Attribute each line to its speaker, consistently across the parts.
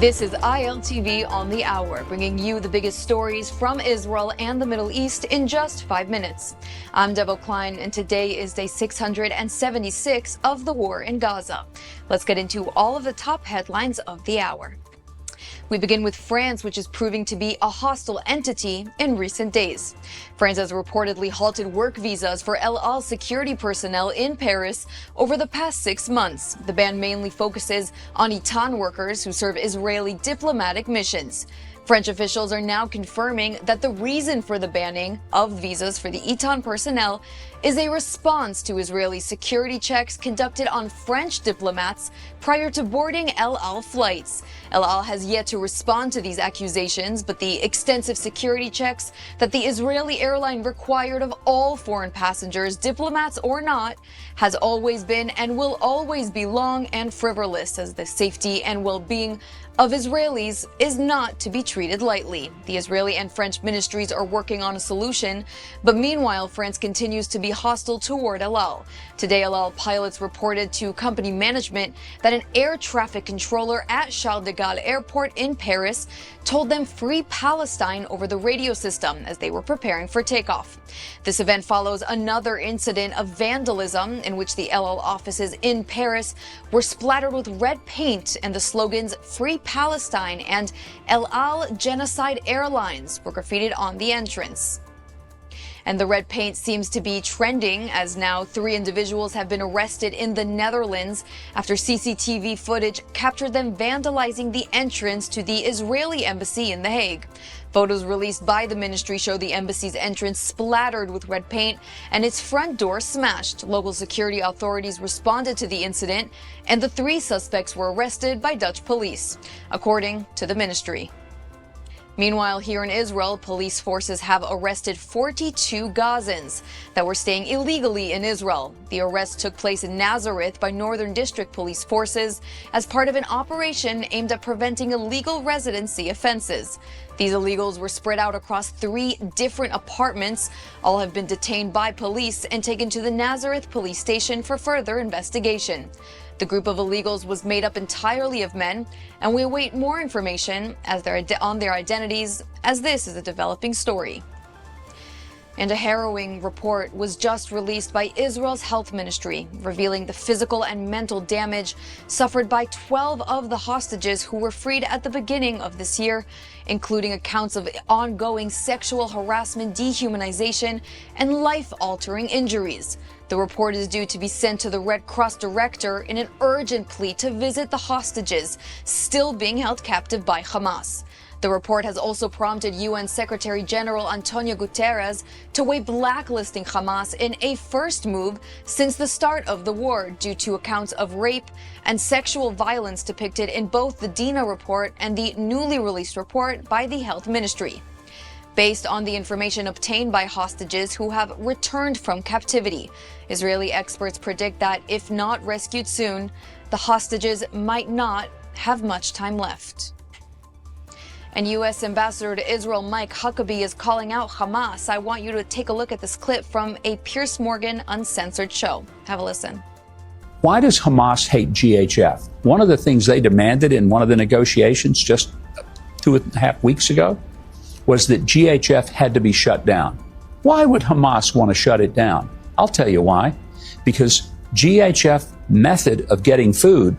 Speaker 1: This is ILTV on the hour, bringing you the biggest stories from Israel and the Middle East in just 5 minutes. I'm Devo Klein, and today is day 676 of the war in Gaza. Let's get into all of the top headlines of the hour. We begin with France, which is proving to be a hostile entity in recent days. France has reportedly halted work visas for El Al security personnel in Paris over the past 6 months. The ban mainly focuses on Itan workers who serve Israeli diplomatic missions. French officials are now confirming that the reason for the banning of visas for the Itan personnel is a response to Israeli security checks conducted on French diplomats prior to boarding El Al flights. El Al has yet to respond to these accusations, but the extensive security checks that the Israeli airline required of all foreign passengers, diplomats or not, has always been and will always be long and frivolous, as the safety and well-being of Israelis is not to be treated lightly. The Israeli and French ministries are working on a solution, but meanwhile, France continues to be hostile toward El Al. Today, El Al pilots reported to company management that an air traffic controller at Charles de Gaulle Airport in Paris told them "Free Palestine" over the radio system as they were preparing for takeoff. This event follows another incident of vandalism in which the El Al offices in Paris were splattered with red paint, and the slogans "Free Palestine" and El Al Genocide Airlines were graffitied on the entrance. And the red paint seems to be trending, as now 3 individuals have been arrested in the Netherlands after CCTV footage captured them vandalizing the entrance to the Israeli embassy in The Hague. Photos released by the ministry show the embassy's entrance splattered with red paint and its front door smashed. Local security authorities responded to the incident, and the 3 suspects were arrested by Dutch police, according to the ministry. Meanwhile, here in Israel, police forces have arrested 42 Gazans that were staying illegally in Israel. The arrest took place in Nazareth by Northern District Police forces as part of an operation aimed at preventing illegal residency offenses. These illegals were spread out across 3 different apartments. All have been detained by police and taken to the Nazareth police station for further investigation. The group of illegals was made up entirely of men, and we await more information on their identities, as this is a developing story. And a harrowing report was just released by Israel's health ministry, revealing the physical and mental damage suffered by 12 of the hostages who were freed at the beginning of this year, including accounts of ongoing sexual harassment, dehumanization, and life-altering injuries. The report is due to be sent to the Red Cross director in an urgent plea to visit the hostages still being held captive by Hamas. The report has also prompted UN Secretary General Gutteres to weigh blacklisting Hamas in a first move since the start of the war, due to accounts of rape and sexual violence depicted in both the Dina report and the newly released report by the Health Ministry. Based on the information obtained by hostages who have returned from captivity, Israeli experts predict that if not rescued soon, the hostages might not have much time left. And U.S. Ambassador to Israel Mike Huckabee is calling out Hamas. I want you to take a look at this clip from a Piers Morgan Uncensored show. Have a listen.
Speaker 2: Why does Hamas hate GHF? One of the things they demanded in one of the negotiations just 2.5 weeks ago was that GHF had to be shut down. Why would Hamas want to shut it down? I'll tell you why. Because GHF method of getting food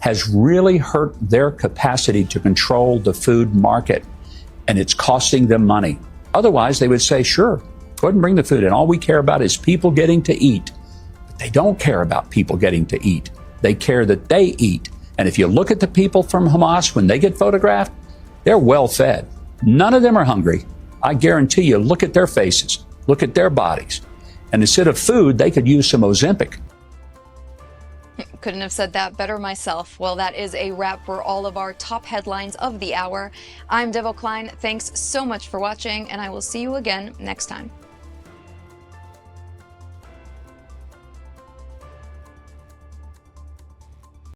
Speaker 2: has really hurt their capacity to control the food market, and it's costing them money. Otherwise, they would say, sure, go ahead and bring the food in. All we care about is people getting to eat. But they don't care about people getting to eat. They care that they eat. And if you look at the people from Hamas, when they get photographed, they're well fed. None of them are hungry. I guarantee you, look at their faces, look at their bodies. And instead of food, they could use some Ozempic.
Speaker 1: Couldn't have said that better myself. Well, that is a wrap for all of our top headlines of the hour. I'm Devo Klein. Thanks so much for watching, and I will see you again next time.